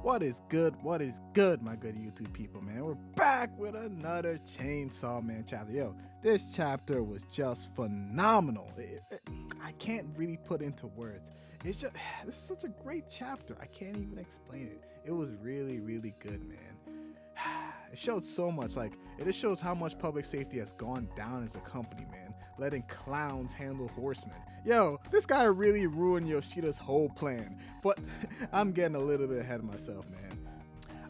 What is good? What is good, my good YouTube people, man? We're back with another Chainsaw Man chapter. Yo, this chapter was just phenomenal. I can't really put into words. It's just, this is such a great chapter. I can't even explain it. It was really, really good, man. It showed so much. Like, it just shows how much public safety has gone down as a company, man. Letting clowns handle horsemen. Yo, this guy really ruined Yoshida's whole plan. But I'm getting a little bit ahead of myself, man.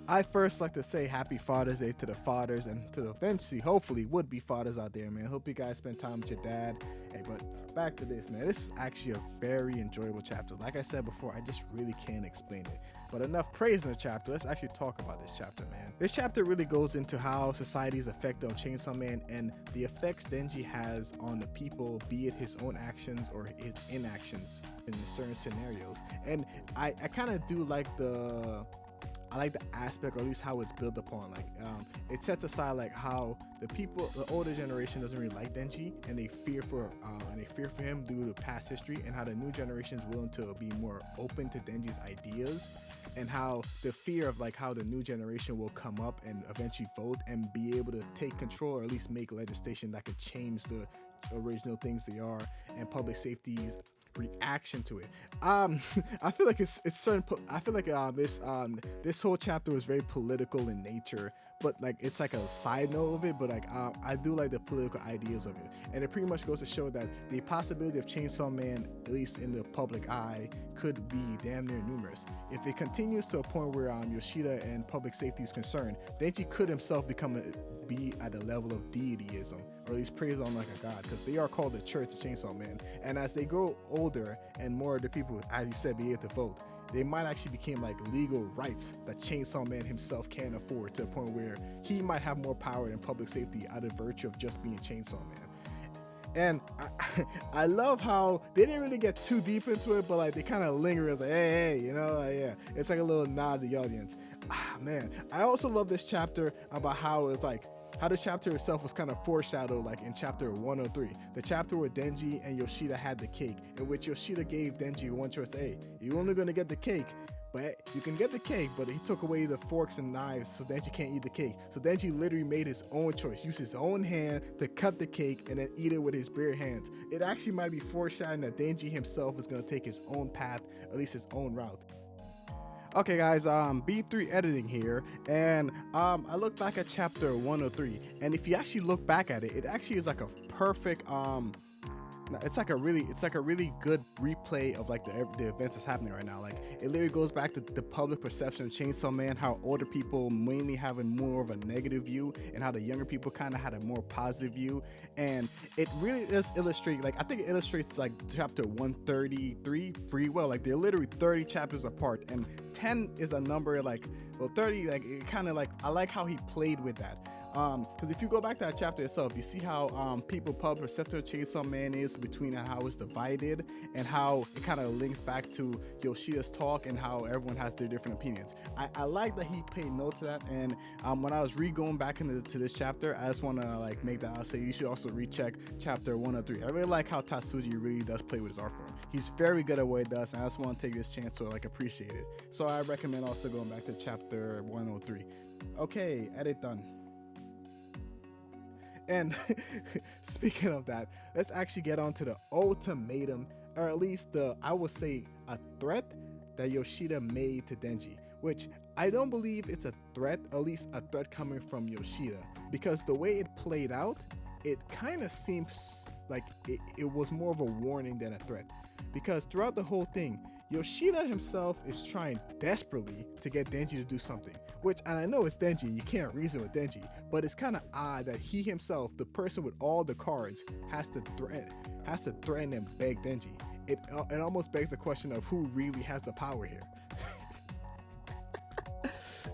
I first like to say happy Father's Day to the fathers and to the eventually, hopefully, would-be fathers out there, man. Hope you guys spend time with your dad. Hey, but back to this, man. This is actually a very enjoyable chapter. Like I said before, I just really can't explain it. But enough praise in the chapter. Let's actually talk about this chapter, man. This chapter really goes into how society is affected on Chainsaw Man and the effects Denji has on the people, be it his own actions or his inactions in certain scenarios. And I kind of do like the aspect, or at least how it's built upon. Like, it sets aside like how the older generation doesn't really like Denji, and they fear for him due to past history, and how the new generation is willing to be more open to Denji's ideas, and how the fear of like how the new generation will come up and eventually vote and be able to take control, or at least make legislation that could change the original things they are, and public safety's reaction to it. I feel like it's certain. I feel like this whole chapter was very political in nature, but like it's like a side note of it. But like I do like the political ideas of it, and it pretty much goes to show that the possibility of Chainsaw Man, at least in the public eye, could be damn near numerous. If it continues to a point where Yoshida and public safety is concerned, Denji could himself be at the level of deityism, or at least praised on like a god, because they are called the Church of Chainsaw Man. And as they grow older and more of the people, as he said, be able to vote, they might actually become like legal rights that Chainsaw Man himself can't afford, to a point where he might have more power than public safety out of virtue of just being Chainsaw Man. And I love how they didn't really get too deep into it, but like they kind of linger as like, hey, you know, like, yeah, it's like a little nod to the audience. Man, I also love this chapter about how it's like, how the chapter itself was kind of foreshadowed, like in chapter 103, the chapter where Denji and Yoshida had the cake, in which Yoshida gave Denji one choice. Hey, you're only gonna get the cake, but you can get the cake, but he took away the forks and knives, so Denji can't eat the cake. So Denji literally made his own choice, used his own hand to cut the cake and then eat it with his bare hands. It actually might be foreshadowing that Denji himself is gonna take his own path, at least his own route. Okay guys, B3 editing here, and I look back at chapter 103, and if you actually look back at it, it actually is like a perfect it's like a really good replay of like the events that's happening right now. Like, it literally goes back to the public perception of Chainsaw Man, how older people mainly having more of a negative view, and how the younger people kind of had a more positive view. And it really does illustrate, like, I think it illustrates like chapter 133 pretty well. Like, they're literally 30 chapters apart, and 10 is a number like, well, 30, like, it kind of like, I like how he played with that. Because if you go back to that chapter itself, you see how people public perception of Chainsaw Man is between how it's divided, and how it kind of links back to Yoshida's talk and how everyone has their different opinions. I like that he paid note to that, and when I was going back into this chapter, I just want to like make that, I'll say you should also recheck chapter 103. I really like how Tatsuji really does play with his art form. He's very good at what he does, and I just want to take this chance to like appreciate it. So I recommend also going back to chapter 103. Okay, edit done. And speaking of that, let's actually get on to the ultimatum, or at least I would say a threat that Yoshida made to Denji, which I don't believe it's a threat, at least a threat coming from Yoshida, because the way it played out, it kind of seems like it was more of a warning than a threat. Because throughout the whole thing, Yoshida himself is trying desperately to get Denji to do something, which, and I know it's Denji, you can't reason with Denji, but it's kind of odd that he himself, the person with all the cards, has to threaten and beg Denji. It almost begs the question of who really has the power here.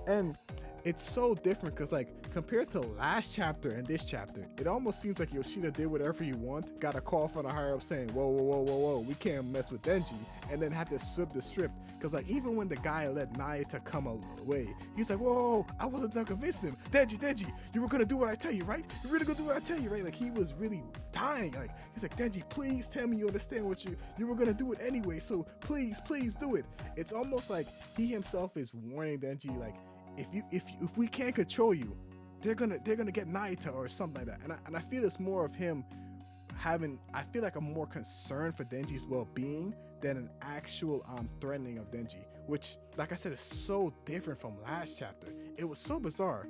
And it's so different because like compared to last chapter and this chapter, it almost seems like Yoshida did whatever he want, got a call from the higher up saying, whoa, whoa, whoa, whoa, whoa, we can't mess with Denji, and then had to flip the script. Because like even when the guy let Nayata come away, he's like, whoa, I wasn't done convincing him. Denji, you were gonna do what I tell you, right? You're really gonna do what I tell you, right? Like he was really dying. Like he's like, Denji, please tell me you understand what you were gonna do it anyway, so please do it. It's almost like he himself is warning Denji, like, if we can't control you, they're gonna get Nayata or something like that. And I feel it's more of him I feel like I'm more concerned for Denji's well-being than an actual threatening of Denji, which, like I said, is so different from last chapter. It was so bizarre.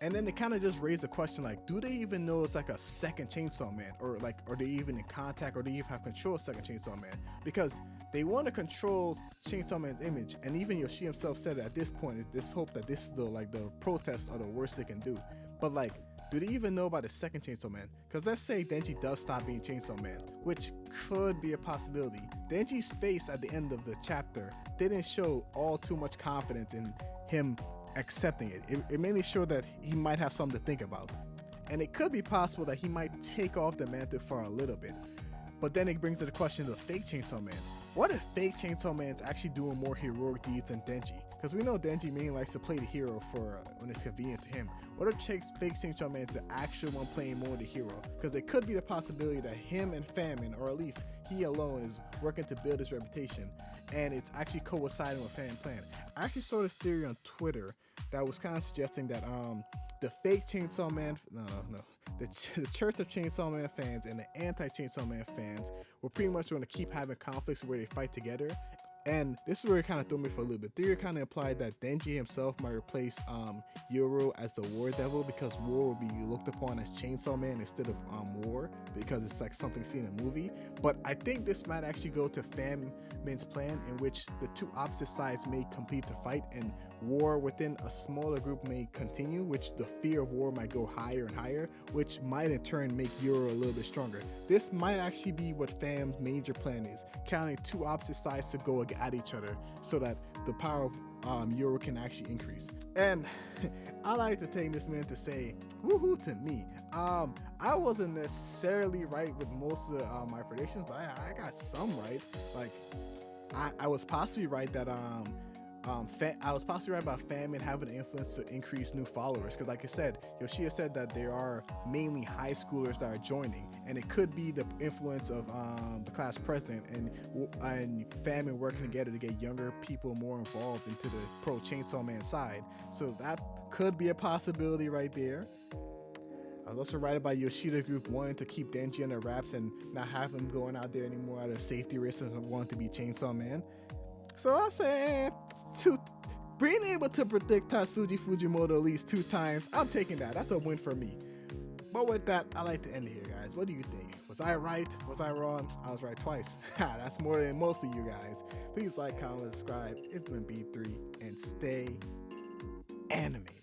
And then it kind of just raised the question, like, do they even know it's like a second Chainsaw Man, or like, are they even in contact, or do they even have control of second Chainsaw Man? Because they want to control Chainsaw Man's image, and even Yoshi himself said at this point, this hope that this is the protests are the worst they can do. But like, do they even know about the second Chainsaw Man? Because let's say Denji does stop being Chainsaw Man, which could be a possibility. Denji's face at the end of the chapter didn't show all too much confidence in him accepting it. It mainly showed that he might have something to think about. And it could be possible that he might take off the mantle for a little bit. But then it brings to the question of the fake Chainsaw Man. What if fake Chainsaw Man's actually doing more heroic deeds than Denji? Because we know Denji mainly likes to play the hero for when it's convenient to him. What if fake Chainsaw Man's the actual one playing more the hero? Because it could be the possibility that him and Famine, or at least he alone, is working to build his reputation, and it's actually coinciding with Famine plan. I actually saw this theory on Twitter that was kind of suggesting that the fake Chainsaw Man, the Church of Chainsaw Man fans and the anti-Chainsaw Man fans were pretty much going to keep having conflicts where they fight together. And this is where it kind of threw me for a little bit. Theory kind of implied that Denji himself might replace Yoro as the War Devil, because War would be looked upon as Chainsaw Man instead of War, because it's like something seen in a movie. But I think this might actually go to Famine's plan, in which the two opposite sides may compete to fight, and war within a smaller group may continue, which the fear of war might go higher and higher, which might in turn make Yoro a little bit stronger. This might actually be what Fam's major plan is, counting two opposite sides to go at each other, so that the power of Yoro can actually increase. And I like to take this minute to say, woohoo to me. I wasn't necessarily right with most of my predictions, but I got some right. Like, I was possibly right that I was possibly right about Famine having an influence to increase new followers, because like I said, Yoshida said that there are mainly high schoolers that are joining, and it could be the influence of the class president and Famine working together to get younger people more involved into the pro Chainsaw Man side. So that could be a possibility right there. I was also right about Yoshida Group wanting to keep Denji under wraps and not have him going out there anymore out of safety reasons and wanting to be Chainsaw Man. So I'll say being able to predict Tatsuji Fujimoto at least 2 times, I'm taking that. That's a win for me. But with that, I like to end it here, guys. What do you think? Was I right? Was I wrong? I was right twice. That's more than most of you guys. Please like, comment, subscribe. It's been B3, and stay animated.